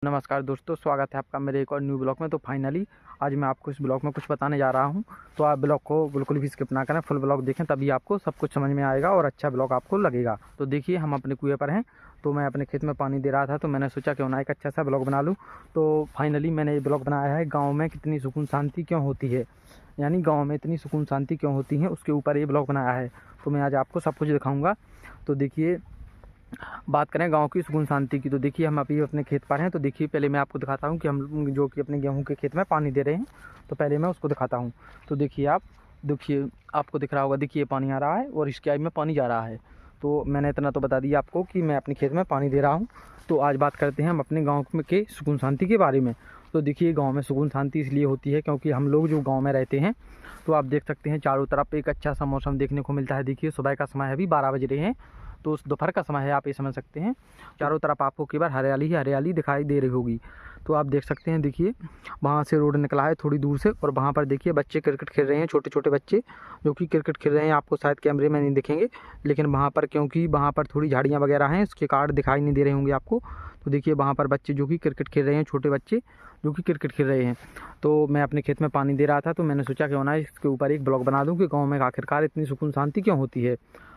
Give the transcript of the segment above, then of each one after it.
नमस्कार दोस्तों, स्वागत है आपका मेरे एक और न्यू ब्लॉग में। तो फाइनली आज मैं आपको इस ब्लॉग में कुछ बताने जा रहा हूं। तो आप ब्लॉग को बिल्कुल भी स्किप ना करें, फुल ब्लॉग देखें, तभी आपको सब कुछ समझ में आएगा और अच्छा ब्लॉग आपको लगेगा। तो देखिए, हम अपने कुएं पर हैं। तो मैं अपने खेत में पानी दे रहा था, तो मैंने सोचा क्यों ना एक अच्छा सा ब्लॉग बना लूँ। तो फाइनली मैंने ये ब्लॉग बनाया है, गाँव में कितनी सुकून शांति क्यों होती है, यानी गाँव में इतनी सुकून शांति क्यों होती है, उसके ऊपर ये ब्लॉग बनाया है। तो मैं आज आपको सब कुछ दिखाऊँगा। तो देखिए, बात करें गांव की सुकून शांति की, तो देखिए हम अभी अपने खेत पर हैं। तो देखिए, पहले मैं आपको दिखाता हूं कि हम जो कि अपने गेहूं के खेत में पानी दे रहे हैं, तो पहले मैं उसको दिखाता हूं। तो देखिए, आप देखिए, आपको दिख रहा होगा, देखिए पानी आ रहा है और इसके आई में पानी जा रहा है। तो मैंने इतना तो बता दिया आपको कि मैं अपने खेत में पानी दे रहा हूँ। तो आज बात करते हैं हम अपने गाँव में के सुकून शांति के बारे में। तो देखिए, गाँव में सुकून शांति इसलिए होती है क्योंकि हम लोग जो गाँव में रहते हैं, तो आप देख सकते हैं चारों तरफ एक अच्छा सा मौसम देखने को मिलता है। देखिए, सुबह का समय है, अभी 12 बज रहे हैं, तो उस दोपहर का समय है, आप ये समझ सकते हैं। चारों तरफ आपको केवल हरियाली ही हरियाली दिखाई दे रही होगी। तो आप देख सकते हैं, देखिए वहाँ से रोड निकला है थोड़ी दूर से, और वहाँ पर देखिए बच्चे क्रिकेट खेल रहे हैं, छोटे छोटे बच्चे जो कि क्रिकेट खेल रहे हैं। आपको शायद कैमरे में नहीं दिखेंगे, लेकिन वहाँ पर, क्योंकि वहाँ पर थोड़ी झाड़ियाँ वगैरह हैं, इसके कारण दिखाई नहीं दे रहे होंगे आपको। तो देखिए, वहाँ पर बच्चे जो कि क्रिकेट खेल रहे हैं, छोटे बच्चे जो कि क्रिकेट खेल रहे हैं। तो मैं अपने खेत में पानी दे रहा था, तो मैंने सोचा क्यों ना इसके ऊपर एक ब्लॉग बना दूँ कि गाँव में आखिरकार इतनी सुकून शांति क्यों होती है।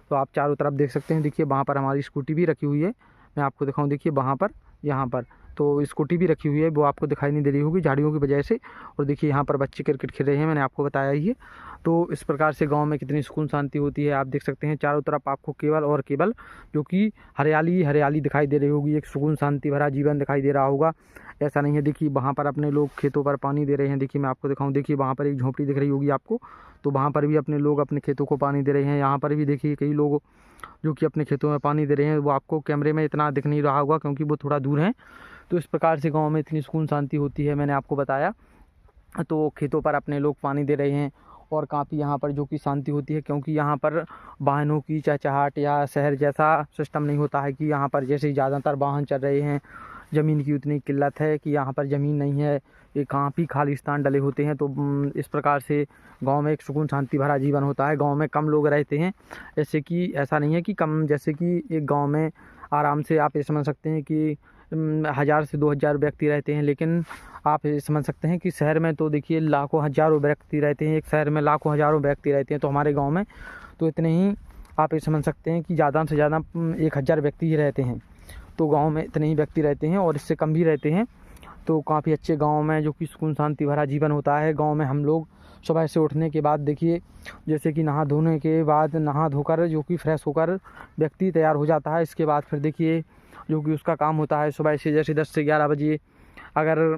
तो आप चारों तरफ देख सकते हैं, देखिए वहाँ पर हमारी स्कूटी भी रखी हुई है। मैं आपको दिखाऊं, देखिए वहाँ पर, यहाँ पर तो स्कूटी भी रखी हुई है, वो आपको दिखाई नहीं दे रही होगी झाड़ियों की वजह से। और देखिए यहाँ पर बच्चे क्रिकेट खेल रहे हैं, मैंने आपको बताया ही है। तो इस प्रकार से गांव में कितनी सुकून शांति होती है। आप देख सकते हैं चारों तरफ आपको केवल और केवल जो कि हरियाली हरियाली दिखाई दे रही होगी, एक सुकून शांति भरा जीवन दिखाई दे रहा होगा। ऐसा नहीं है, देखिए वहाँ पर अपने लोग खेतों पर पानी दे रहे हैं। देखिए मैं आपको दिखाऊं, देखिए वहाँ पर एक झोंपड़ी दिख रही होगी आपको, तो वहाँ पर भी अपने लोग अपने खेतों को पानी दे रहे हैं। यहाँ पर भी देखिए कई लोग जो कि अपने खेतों में पानी दे रहे हैं, वो आपको कैमरे में इतना दिख नहीं रहा होगा क्योंकि वो थोड़ा दूर हैं। तो इस प्रकार से गांव में इतनी सुकून शांति होती है, मैंने आपको बताया। तो खेतों पर अपने लोग पानी दे रहे हैं और काफ़ी यहाँ पर जो कि शांति होती है, क्योंकि यहाँ पर वाहनों की चहचहाट या शहर जैसा सिस्टम नहीं होता है कि यहाँ पर जैसे ज़्यादातर वाहन चल रहे हैं। ज़मीन की उतनी किल्लत है कि यहाँ पर ज़मीन नहीं है, ये काफ़ी खालिस्तान डले होते हैं। तो इस प्रकार से गांव में एक सुकून शांति भरा जीवन होता है। गांव में कम लोग रहते हैं, जैसे कि ऐसा नहीं है कि कम, जैसे कि एक गांव में आराम से आप ये समझ सकते हैं कि 1000 से 2000 व्यक्ति रहते हैं। लेकिन आप ये समझ सकते हैं कि शहर में तो देखिए लाखों हज़ारों व्यक्ति रहते हैं, एक शहर में लाखों हज़ारों व्यक्ति रहते हैं। तो हमारे गाँव में तो इतने ही, आप ये समझ सकते हैं कि ज़्यादा से ज़्यादा 1000 व्यक्ति ही रहते हैं। तो गाँव में इतने ही व्यक्ति रहते हैं और इससे कम भी रहते हैं। तो काफ़ी अच्छे गाँव में जो कि सुकून शांति भरा जीवन होता है। गाँव में हम लोग सुबह से उठने के बाद देखिए, जैसे कि नहा धोने के बाद, नहा धोकर जो कि फ्रेश होकर व्यक्ति तैयार हो जाता है। इसके बाद फिर देखिए जो कि उसका काम होता है सुबह से, जैसे 10 से 11 बजे अगर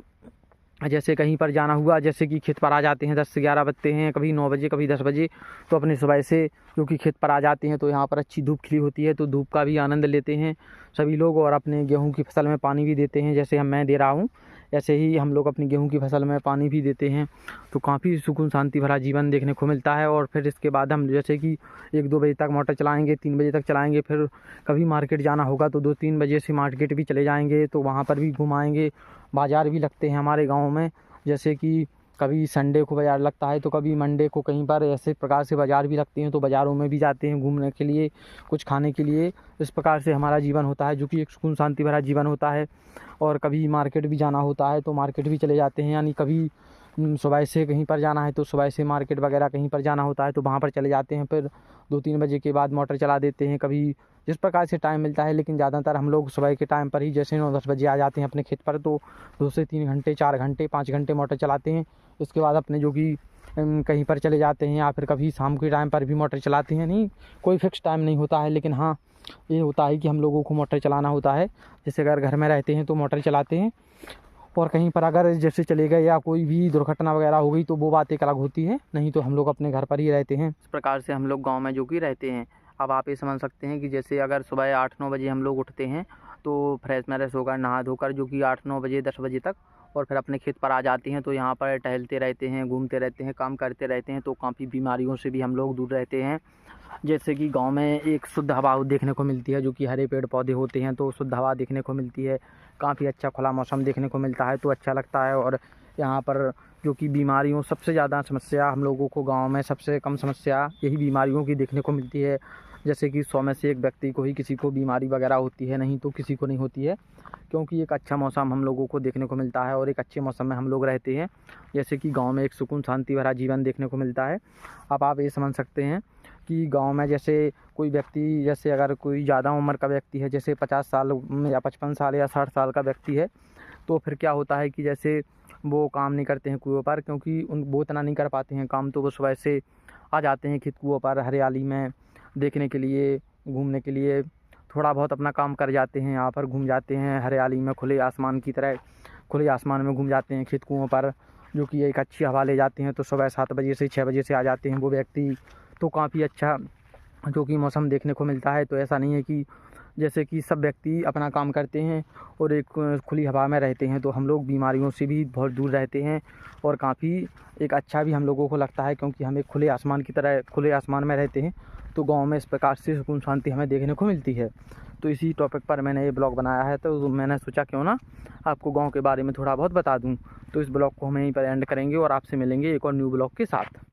जैसे कहीं पर जाना हुआ, जैसे कि खेत पर आ जाते हैं, 10 से 11 बजते हैं, कभी 9 बजे, कभी 10 बजे। तो अपने सुबह से जो कि खेत पर आ जाते हैं, तो यहाँ पर अच्छी धूप खिली होती है, तो धूप का भी आनंद लेते हैं सभी लोग और अपने गेहूं की फसल में पानी भी देते हैं। जैसे मैं दे रहा हूँ, ऐसे ही हम लोग अपनी गेहूं की फसल में पानी भी देते हैं। तो काफ़ी सुकून शांति भरा जीवन देखने को मिलता है। और फिर इसके बाद हम जैसे कि 1-2 बजे तक मोटर चलाएँगे, 3 बजे तक चलाएँगे। फिर कभी मार्केट जाना होगा तो 2-3 बजे से मार्केट भी चले जाएँगे, तो वहाँ पर भी घुमाएँगे। बाज़ार भी लगते हैं हमारे गाँव में, जैसे कि कभी संडे को बाज़ार लगता है, तो कभी मंडे को कहीं पर ऐसे प्रकार से बाज़ार भी लगते हैं। तो बाज़ारों में भी जाते हैं घूमने के लिए, कुछ खाने के लिए। इस प्रकार से हमारा जीवन होता है, जो कि एक सुकून शांति भरा जीवन होता है। और कभी मार्केट भी जाना होता है तो मार्केट भी चले जाते हैं, यानी कभी सुबह से कहीं पर जाना है तो सुबह से मार्केट वगैरह कहीं पर जाना होता है तो वहाँ पर चले जाते हैं। फिर 2-3 बजे के बाद मोटर चला देते हैं, कभी जिस प्रकार से टाइम मिलता है। लेकिन ज़्यादातर हम लोग सुबह के टाइम पर ही, जैसे 9-10 बजे आ जाते हैं अपने खेत पर, तो 2 से 3 घंटे, 4 घंटे, 5 घंटे मोटर चलाते हैं। उसके बाद अपने जो कि कहीं पर चले जाते हैं, या फिर कभी शाम के टाइम पर भी मोटर चलाते हैं। नहीं, कोई फिक्स टाइम नहीं होता है, लेकिन हाँ ये होता है कि हम लोगों को मोटर चलाना होता है। जैसे अगर घर में रहते हैं तो मोटर चलाते हैं, और कहीं पर अगर जैसे चले गए या कोई भी दुर्घटना वगैरह हो गई तो वो बात एक अलग होती है। नहीं तो हम लोग अपने घर पर ही रहते हैं। इस प्रकार से हम लोग गाँव में जो कि रहते हैं। अब आप ये समझ सकते हैं कि जैसे अगर सुबह 8-9 बजे हम लोग उठते हैं, तो फ्रेश मैरेश होकर, नहा धोकर, जो कि 8-9 बजे, 10 बजे तक, और फिर अपने खेत पर आ जाते हैं। तो यहाँ पर टहलते रहते हैं, घूमते रहते हैं, काम करते रहते हैं। तो काफ़ी बीमारियों से भी हम लोग दूर रहते हैं। जैसे कि गांव में एक शुद्ध हवा देखने को मिलती है, जो कि हरे पेड़ पौधे होते हैं, तो शुद्ध हवा देखने को मिलती है। काफ़ी अच्छा खुला मौसम देखने को मिलता है, तो अच्छा लगता है। और यहाँ पर जो कि बीमारियों, सबसे ज़्यादा समस्या हम लोगों को गाँव में सबसे कम समस्या यही बीमारियों की देखने को मिलती है। जैसे कि 100 में से एक व्यक्ति को ही किसी को बीमारी वगैरह होती है, नहीं तो किसी को नहीं होती है, क्योंकि एक अच्छा मौसम हम लोगों को देखने को मिलता है और एक अच्छे मौसम में हम लोग रहते हैं। जैसे कि गांव में एक सुकून शांति भरा जीवन देखने को मिलता है। अब आप ये समझ सकते हैं कि गांव में जैसे कोई व्यक्ति, जैसे अगर कोई ज़्यादा उम्र का व्यक्ति है, जैसे 50 साल या 55 साल या 60 साल का व्यक्ति है, तो फिर क्या होता है कि जैसे वो काम नहीं करते हैं कुओं पर, क्योंकि वो इतना नहीं कर पाते हैं काम, तो वो सुबह से आ जाते हैं खेत कुओं पर हरियाली में देखने के लिए, घूमने के लिए, थोड़ा बहुत अपना काम कर जाते हैं, यहाँ पर घूम जाते हैं हरियाली में, खुले आसमान की तरह खुले आसमान में घूम जाते हैं खेत कुओं पर, जो कि एक अच्छी हवा ले जाते हैं। तो सुबह 7 बजे से 6 बजे से आ जाते हैं वो व्यक्ति, तो काफ़ी अच्छा जो कि मौसम देखने को मिलता है। तो ऐसा नहीं है कि जैसे कि सब व्यक्ति अपना काम करते हैं और एक खुली हवा में रहते हैं, तो हम लोग बीमारियों से भी बहुत दूर रहते हैं और काफ़ी एक अच्छा भी हम लोगों को लगता है, क्योंकि हम एक खुले आसमान की तरह खुले आसमान में रहते हैं। तो गांव में इस प्रकार से सुकून शांति हमें देखने को मिलती है। तो इसी टॉपिक पर मैंने ये ब्लॉग बनाया है, तो मैंने सोचा क्यों ना आपको गाँव के बारे में थोड़ा बहुत बता दूँ। तो इस ब्लॉग को हम यहीं पर एंड करेंगे और आपसे मिलेंगे एक और न्यू ब्लॉग के साथ।